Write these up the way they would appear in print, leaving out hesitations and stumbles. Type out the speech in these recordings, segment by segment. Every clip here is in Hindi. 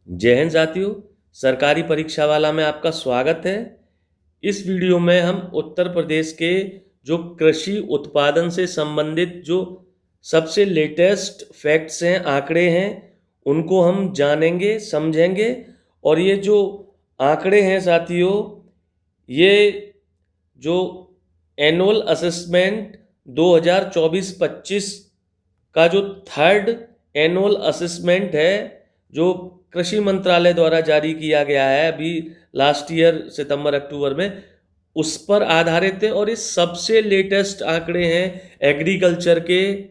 जय हिंद साथियों, सरकारी परीक्षा वाला में आपका स्वागत है। इस वीडियो में हम उत्तर प्रदेश के जो कृषि उत्पादन से संबंधित जो सबसे लेटेस्ट फैक्ट्स हैं, आंकड़े हैं, उनको हम जानेंगे, समझेंगे। और ये जो आंकड़े हैं साथियों, ये जो एनुअल असेसमेंट 2024-25 का जो थर्ड एनुअल असेसमेंट है, जो कृषि मंत्रालय द्वारा जारी किया गया है अभी लास्ट ईयर सितंबर अक्टूबर में, उस पर आधारित है। और ये सबसे लेटेस्ट आंकड़े हैं एग्रीकल्चर के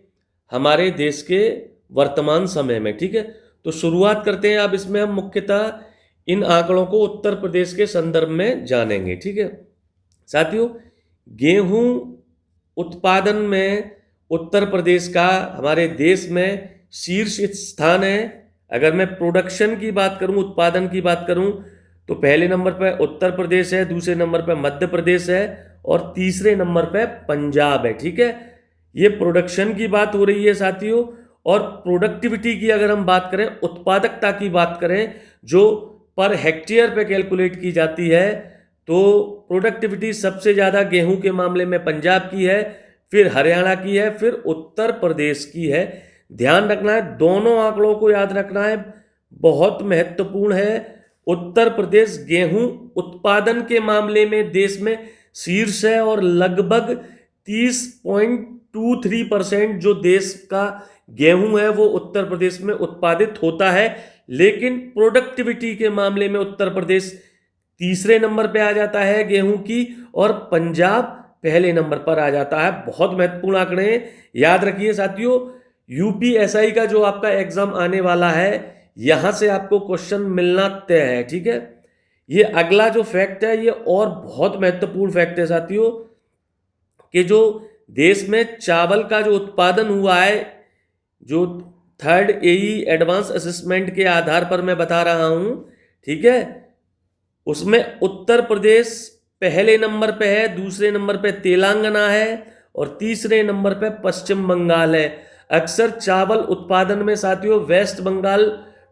हमारे देश के वर्तमान समय में। ठीक है, तो शुरुआत करते हैं। अब इसमें हम मुख्यतः इन आंकड़ों को उत्तर प्रदेश के संदर्भ में जानेंगे। ठीक है साथियों, गेहूं उत्पादन में उत्तर प्रदेश का हमारे देश में शीर्ष स्थान है। अगर मैं प्रोडक्शन की बात करूं, उत्पादन की बात करूं, तो पहले नंबर पर उत्तर प्रदेश है, दूसरे नंबर पर मध्य प्रदेश है और तीसरे नंबर पर पंजाब है। ठीक है, ये प्रोडक्शन की बात हो रही है साथियों। और प्रोडक्टिविटी की अगर हम बात करें, उत्पादकता की बात करें, जो पर हेक्टेयर पे कैलकुलेट की जाती है, तो प्रोडक्टिविटी सबसे ज़्यादा गेहूं के मामले में पंजाब की है, फिर हरियाणा की है, फिर उत्तर प्रदेश की है। ध्यान रखना है, दोनों आंकड़ों को याद रखना है, बहुत महत्वपूर्ण है। उत्तर प्रदेश गेहूं उत्पादन के मामले में देश में शीर्ष है और लगभग 30.23% जो देश का गेहूं है वो उत्तर प्रदेश में उत्पादित होता है। लेकिन प्रोडक्टिविटी के मामले में उत्तर प्रदेश तीसरे नंबर पे आ जाता है गेहूं की, और पंजाब पहले नंबर पर आ जाता है। बहुत महत्वपूर्ण आंकड़े हैं, याद रखिए साथियों। यूपीएसआई का जो आपका एग्जाम आने वाला है, यहां से आपको क्वेश्चन मिलना तय है। ठीक है, ये अगला जो फैक्ट है, ये और बहुत महत्वपूर्ण फैक्ट है साथियों, कि जो देश में चावल का जो उत्पादन हुआ है, जो थर्ड एई एडवांस असेसमेंट के आधार पर मैं बता रहा हूं, ठीक है, उसमें उत्तर प्रदेश पहले नंबर पे है, दूसरे नंबर पे तेलंगाना है और तीसरे नंबर पे पश्चिम बंगाल है। अक्सर चावल उत्पादन में साथियों वेस्ट बंगाल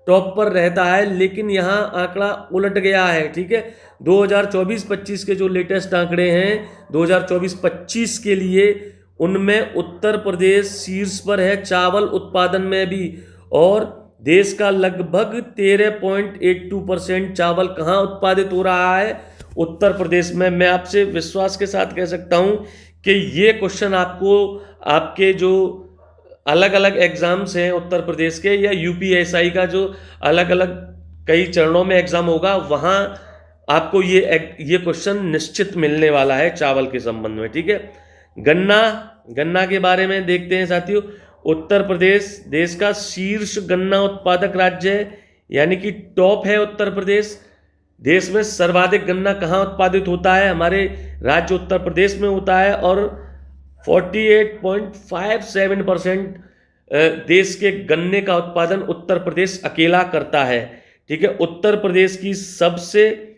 टॉप पर रहता है, लेकिन यहाँ आंकड़ा उलट गया है। ठीक है, 2024-25 के जो लेटेस्ट आंकड़े हैं 2024-25 के लिए, उनमें उत्तर प्रदेश शीर्ष पर है चावल उत्पादन में भी। और देश का लगभग 13.82% चावल कहाँ उत्पादित हो रहा है? उत्तर प्रदेश में। मैं आपसे विश्वास के साथ कह सकता हूं कि ये क्वेश्चन आपको आपके जो अलग अलग एग्जाम्स हैं उत्तर प्रदेश के, या यूपीएसआई का जो अलग अलग कई चरणों में एग्जाम होगा, वहां आपको ये क्वेश्चन निश्चित मिलने वाला है चावल के संबंध में। ठीक है, गन्ना के बारे में देखते हैं साथियों। उत्तर प्रदेश देश का शीर्ष गन्ना उत्पादक राज्य है, यानी कि टॉप है उत्तर प्रदेश। देश में सर्वाधिक गन्ना कहाँ उत्पादित होता है? हमारे राज्य उत्तर प्रदेश में होता है, और 48.57% देश के गन्ने का उत्पादन उत्तर प्रदेश अकेला करता है। ठीक है, उत्तर प्रदेश की सबसे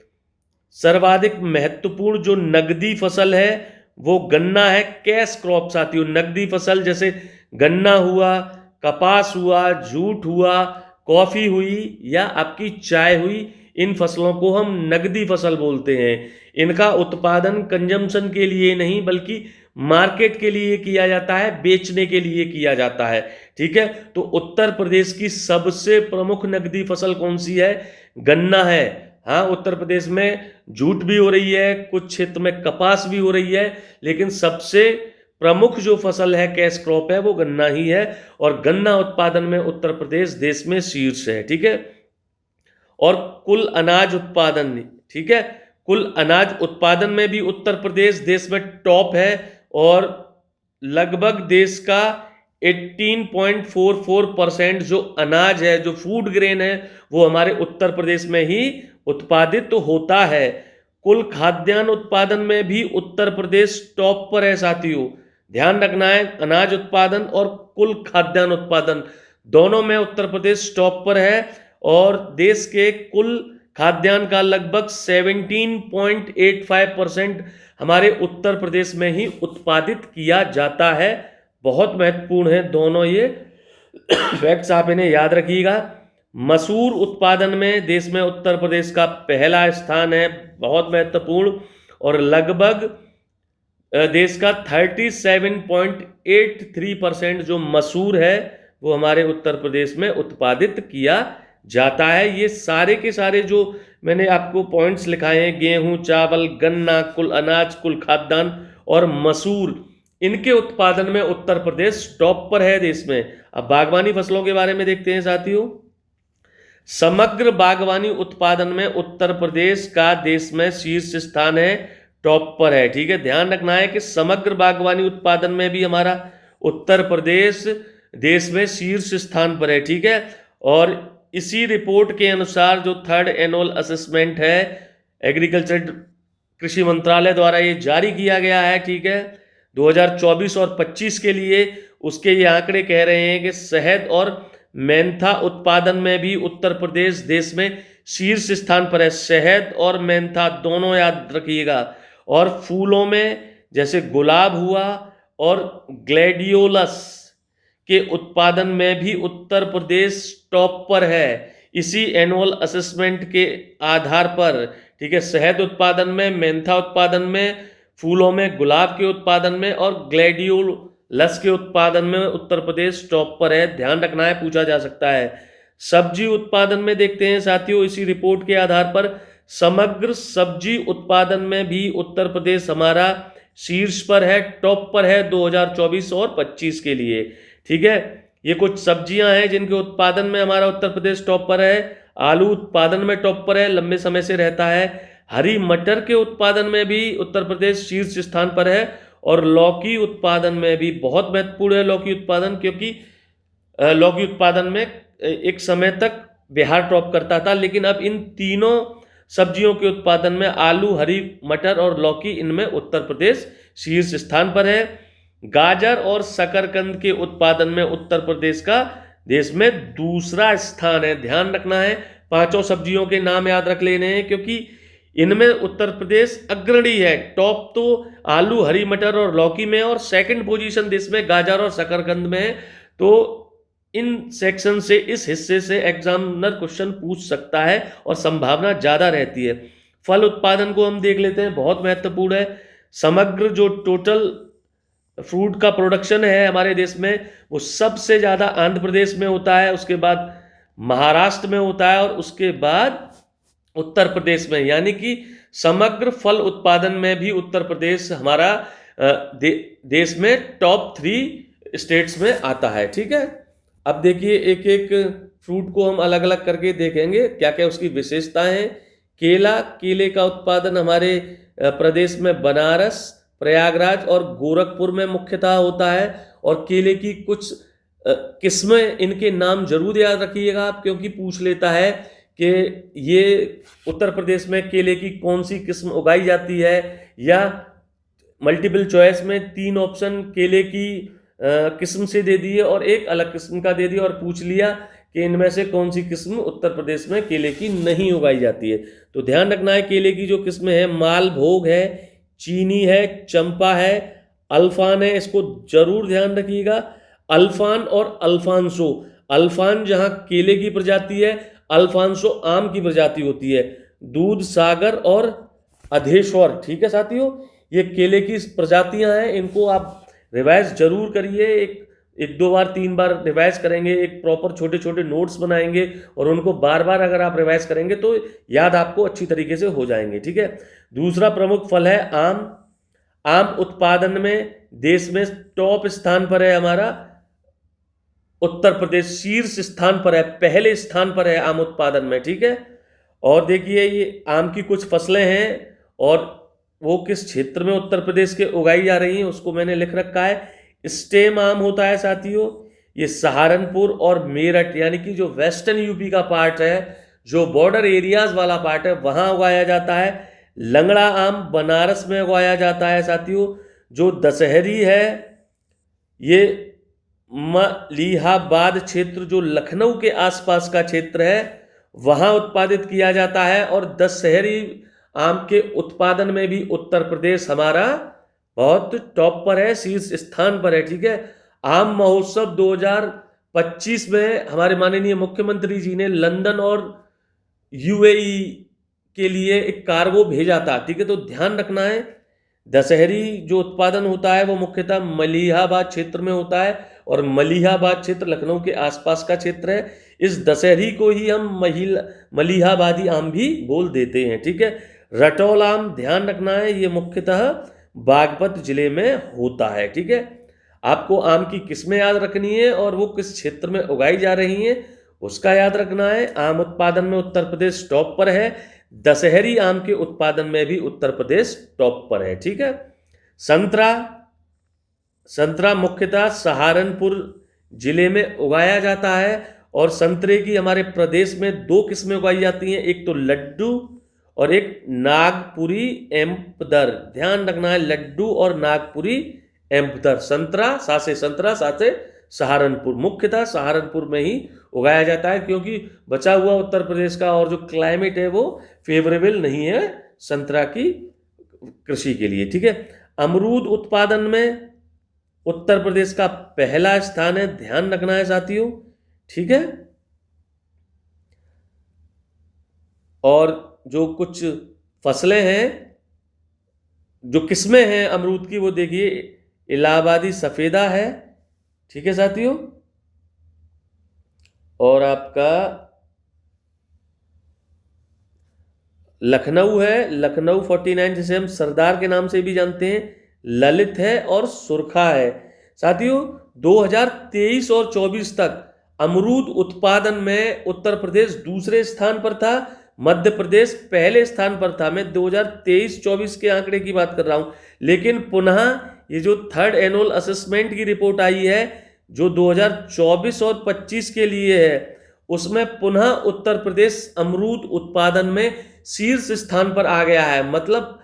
सर्वाधिक महत्वपूर्ण जो नगदी फसल है वो गन्ना है, कैश क्रॉप साथियों। नगदी फसल जैसे गन्ना हुआ, कपास हुआ, जूट हुआ, कॉफी हुई या आपकी चाय हुई, इन फसलों को हम नगदी फसल बोलते हैं। इनका उत्पादन कंजम्पशन के लिए नहीं बल्कि मार्केट के लिए किया जाता है, बेचने के लिए किया जाता है। ठीक है, तो उत्तर प्रदेश की सबसे प्रमुख नगदी फसल कौन सी है? गन्ना है। हाँ, उत्तर प्रदेश में जूट भी हो रही है, कुछ क्षेत्र में कपास भी हो रही है, लेकिन सबसे प्रमुख जो फसल है, कैश क्रॉप है, वो गन्ना ही है। और गन्ना उत्पादन में उत्तर प्रदेश देश में शीर्ष है। ठीक है, और कुल अनाज उत्पादन, ठीक है, कुल अनाज उत्पादन में भी उत्तर प्रदेश देश में टॉप है, और लगभग देश का 18.44% जो अनाज है, जो फूड ग्रेन है, वो हमारे उत्तर प्रदेश में ही उत्पादित तो होता है। कुल खाद्यान्न उत्पादन में भी उत्तर प्रदेश टॉप पर है साथियों। ध्यान रखना है, अनाज उत्पादन और कुल खाद्यान्न उत्पादन दोनों में उत्तर प्रदेश टॉप पर है, और देश के कुल खाद्यान्न का लगभग 17.85% हमारे उत्तर प्रदेश में ही उत्पादित किया जाता है। बहुत महत्वपूर्ण है दोनों ये फैक्ट्स, आप इन्हें याद रखिएगा। मसूर उत्पादन में देश में उत्तर प्रदेश का पहला स्थान है, बहुत महत्वपूर्ण। और लगभग देश का 37.83% जो मसूर है वो हमारे उत्तर प्रदेश में उत्पादित किया जाता है। ये सारे के सारे जो मैंने आपको पॉइंट्स लिखाए हैं, गेहूं, चावल, गन्ना, कुल अनाज, कुल खाद्यान्न और मसूर, इनके उत्पादन में उत्तर प्रदेश टॉप पर है देश में। अब बागवानी फसलों के बारे में देखते हैं साथियों। समग्र बागवानी उत्पादन में उत्तर प्रदेश का देश में शीर्ष स्थान है, टॉप पर है। ठीक है, ध्यान रखना है कि समग्र बागवानी उत्पादन में भी हमारा उत्तर प्रदेश देश में शीर्ष स्थान पर है। ठीक है, और इसी रिपोर्ट के अनुसार जो थर्ड एनुअल असेसमेंट है एग्रीकल्चर कृषि मंत्रालय द्वारा ये जारी किया गया है, ठीक है, 2024 और 25 के लिए, उसके ये आंकड़े कह रहे हैं कि शहद और मेंथा उत्पादन में भी उत्तर प्रदेश देश में शीर्ष स्थान पर है। शहद और मेंथा दोनों याद रखिएगा। और फूलों में जैसे गुलाब हुआ और ग्लैडियोलस के उत्पादन में भी उत्तर प्रदेश टॉप पर है, इसी एनुअल असेसमेंट के आधार पर। ठीक है, शहद उत्पादन में, मेंथा उत्पादन में, फूलों में गुलाब के उत्पादन में और ग्लैडियोलस के उत्पादन में उत्तर प्रदेश टॉप पर है। ध्यान रखना है, पूछा जा सकता है। सब्जी उत्पादन में देखते हैं साथियों, इसी रिपोर्ट के आधार पर समग्र सब्जी उत्पादन में भी उत्तर प्रदेश हमारा शीर्ष पर है, टॉप पर है 2024 और 25 के लिए। ठीक है, ये कुछ सब्जियां हैं जिनके उत्पादन में हमारा उत्तर प्रदेश टॉप पर है। आलू उत्पादन में टॉप पर है, लंबे समय से रहता है। हरी मटर के उत्पादन में भी उत्तर प्रदेश शीर्ष स्थान पर है। और लौकी उत्पादन में भी बहुत महत्वपूर्ण है लौकी उत्पादन, क्योंकि लौकी उत्पादन में एक समय तक बिहार टॉप करता था, लेकिन अब इन तीनों सब्जियों के उत्पादन में आलू, हरी मटर और लौकी, इनमें उत्तर प्रदेश शीर्ष स्थान पर है। गाजर और शकरकंद के उत्पादन में उत्तर प्रदेश का देश में दूसरा स्थान है। ध्यान रखना है, पांचों सब्जियों के नाम याद रख लेने हैं, क्योंकि इनमें उत्तर प्रदेश अग्रणी है। टॉप तो आलू, हरी मटर और लौकी में, और सेकंड पोजीशन देश में गाजर और शकरकंद में है। तो इन सेक्शन से, इस हिस्से से एग्जामिनर क्वेश्चन पूछ सकता है और संभावना ज्यादा रहती है। फल उत्पादन को हम देख लेते हैं, बहुत महत्वपूर्ण है। समग्र जो टोटल फ्रूट का प्रोडक्शन है हमारे देश में, वो सबसे ज्यादा आंध्र प्रदेश में होता है, उसके बाद महाराष्ट्र में होता है और उसके बाद उत्तर प्रदेश में। यानी कि समग्र फल उत्पादन में भी उत्तर प्रदेश हमारा देश में टॉप 3 स्टेट्स में आता है। ठीक है, अब देखिए एक एक फ्रूट को हम अलग अलग करके देखेंगे क्या क्या उसकी विशेषताएं हैं। केला, केले का उत्पादन हमारे प्रदेश में बनारस, प्रयागराज और गोरखपुर में मुख्यतः होता है। और केले की कुछ किस्में, इनके नाम जरूर याद रखिएगा आप, क्योंकि पूछ लेता है कि ये उत्तर प्रदेश में केले की कौन सी किस्म उगाई जाती है, या मल्टीपल चॉइस में 3 ऑप्शन केले की किस्म से दे दिए और एक अलग किस्म का दे दिया और पूछ लिया कि इनमें से कौन सी किस्म उत्तर प्रदेश में केले की नहीं उगाई जाती है। तो ध्यान रखना है, केले की जो किस्म है, मालभोग है, चीनी है, चंपा है, अल्फान है, इसको जरूर ध्यान रखिएगा। अल्फान और अल्फांसो, अल्फान जहां केले की प्रजाति है, अल्फांसो आम की प्रजाति होती है। दूध सागर और अधेश्वर, ठीक है साथियों, ये केले की प्रजातियां हैं, इनको आप रिवाइज जरूर करिए। एक 2 बार 3 बार रिवाइज करेंगे, एक प्रॉपर छोटे छोटे नोट्स बनाएंगे और उनको बार बार अगर आप रिवाइज करेंगे तो याद आपको अच्छी तरीके से हो जाएंगे। ठीक है, दूसरा प्रमुख फल है आम। आम उत्पादन में देश में टॉप स्थान पर है हमारा उत्तर प्रदेश, शीर्ष स्थान पर है, पहले स्थान पर है आम उत्पादन में। ठीक है, और देखिए ये आम की कुछ फसलें हैं और वो किस क्षेत्र में उत्तर प्रदेश के उगाई जा रही हैं उसको मैंने लिख रखा है। स्टेम आम होता है साथियों, ये सहारनपुर और मेरठ यानी कि जो वेस्टर्न यूपी का पार्ट है, जो बॉर्डर एरियाज वाला पार्ट है, वहां उगाया जाता है। लंगड़ा आम बनारस में उगाया जाता है साथियों। जो दशहरी है ये मलिहाबाद क्षेत्र, जो लखनऊ के आसपास का क्षेत्र है, वहां उत्पादित किया जाता है। और दशहरी आम के उत्पादन में भी उत्तर प्रदेश हमारा बहुत टॉप पर है, शीर्ष स्थान पर है। ठीक है, आम महोत्सव 25 में हमारे माननीय मुख्यमंत्री जी ने लंदन और यूएई के लिए एक कार्गो भेजा था, ठीक है। तो ध्यान रखना है, दशहरी जो उत्पादन होता है वो मुख्यतः मलिहाबाद क्षेत्र में होता है, और मलिहाबाद क्षेत्र लखनऊ के आसपास का क्षेत्र है। इस दशहरी को ही हम मलिहाबादी आम भी बोल देते हैं, ठीक है। रटौल आम ध्यान रखना है, ये मुख्यतः बागपत जिले में होता है, ठीक है। आपको आम की किस्में याद रखनी है और वो किस क्षेत्र में उगाई जा रही हैं उसका याद रखना है। आम उत्पादन में उत्तर प्रदेश टॉप पर है, दशहरी आम के उत्पादन में भी उत्तर प्रदेश टॉप पर है, ठीक है। संतरा मुख्यतः सहारनपुर जिले में उगाया जाता है, और संतरे की हमारे प्रदेश में दो किस्में उगाई जाती हैं, एक तो लड्डू और एक नागपुरी एम्पदर। ध्यान रखना है, लड्डू और नागपुरी एम्पदर। संतरा सासे सहारनपुर, मुख्यतः सहारनपुर में ही उगाया जाता है, क्योंकि बचा हुआ उत्तर प्रदेश का और जो क्लाइमेट है वो फेवरेबल नहीं है संतरा की कृषि के लिए, ठीक है। अमरूद उत्पादन में उत्तर प्रदेश का पहला स्थान है, ध्यान रखना है साथियों, ठीक है। और जो कुछ फसलें हैं, जो किस्में हैं अमरूद की, वो देखिए इलाहाबादी सफेदा है, ठीक है साथियों। और आपका लखनऊ है, लखनऊ 49 जिसे हम सरदार के नाम से भी जानते हैं, ललित है और सुरखा है। साथियों 2023 और 24 तक अमरूद उत्पादन में उत्तर प्रदेश दूसरे स्थान पर था, मध्य प्रदेश पहले स्थान पर था। मैं 2023-24 के आंकड़े की बात कर रहा हूं, लेकिन पुनः ये जो थर्ड एनुअल असेसमेंट की रिपोर्ट आई है जो 2024 और 25 के लिए है, उसमें पुनः उत्तर प्रदेश अमरूद उत्पादन में शीर्ष स्थान पर आ गया है। मतलब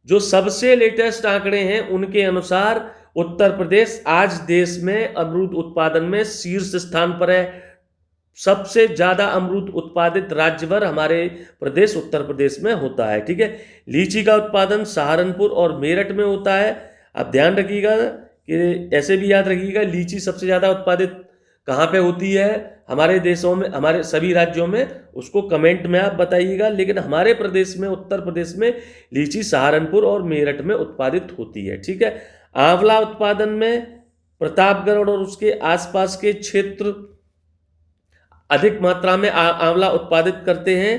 जो सबसे लेटेस्ट आंकड़े हैं उनके अनुसार उत्तर प्रदेश आज देश में अमरूद उत्पादन में शीर्ष स्थान पर है। सबसे ज्यादा अमरूद उत्पादित राज्यभर हमारे प्रदेश उत्तर प्रदेश में होता है, ठीक है। लीची का उत्पादन सहारनपुर और मेरठ में होता है। आप ध्यान रखिएगा कि ऐसे भी याद रखिएगा, लीची सबसे ज्यादा उत्पादित कहाँ पे होती है हमारे देशों में, हमारे सभी राज्यों में, उसको कमेंट में आप बताइएगा। लेकिन हमारे प्रदेश में, उत्तर प्रदेश में लीची सहारनपुर और मेरठ में उत्पादित होती है, ठीक है। आंवला उत्पादन में प्रतापगढ़ और उसके आसपास के क्षेत्र अधिक मात्रा में आंवला उत्पादित करते हैं,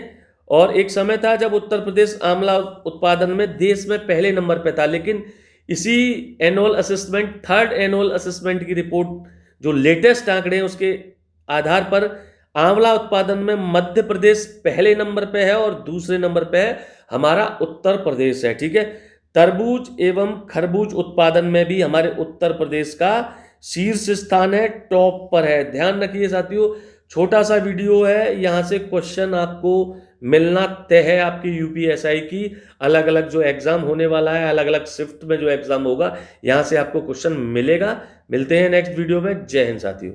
और एक समय था जब उत्तर प्रदेश आंवला उत्पादन में देश में पहले नंबर पे था। लेकिन इसी annual assessment, third annual assessment की रिपोर्ट जो लेटेस्ट आंकड़े हैं उसके आधार पर आंवला उत्पादन में मध्य प्रदेश पहले नंबर पे है और दूसरे नंबर पे है हमारा उत्तर प्रदेश है, ठीक है। तरबूज एवं खरबूज उत्पादन में भी हमारे उत्तर प्रदेश का शीर्ष स्थान है, टॉप पर है। ध्यान रखिए साथियों, छोटा सा वीडियो है, यहाँ से क्वेश्चन आपको मिलना तय है। आपकी यूपीएसआई की अलग अलग जो एग्जाम होने वाला है, अलग अलग शिफ्ट में जो एग्जाम होगा, यहाँ से आपको क्वेश्चन मिलेगा। मिलते हैं नेक्स्ट वीडियो में। जय हिंद साथियों।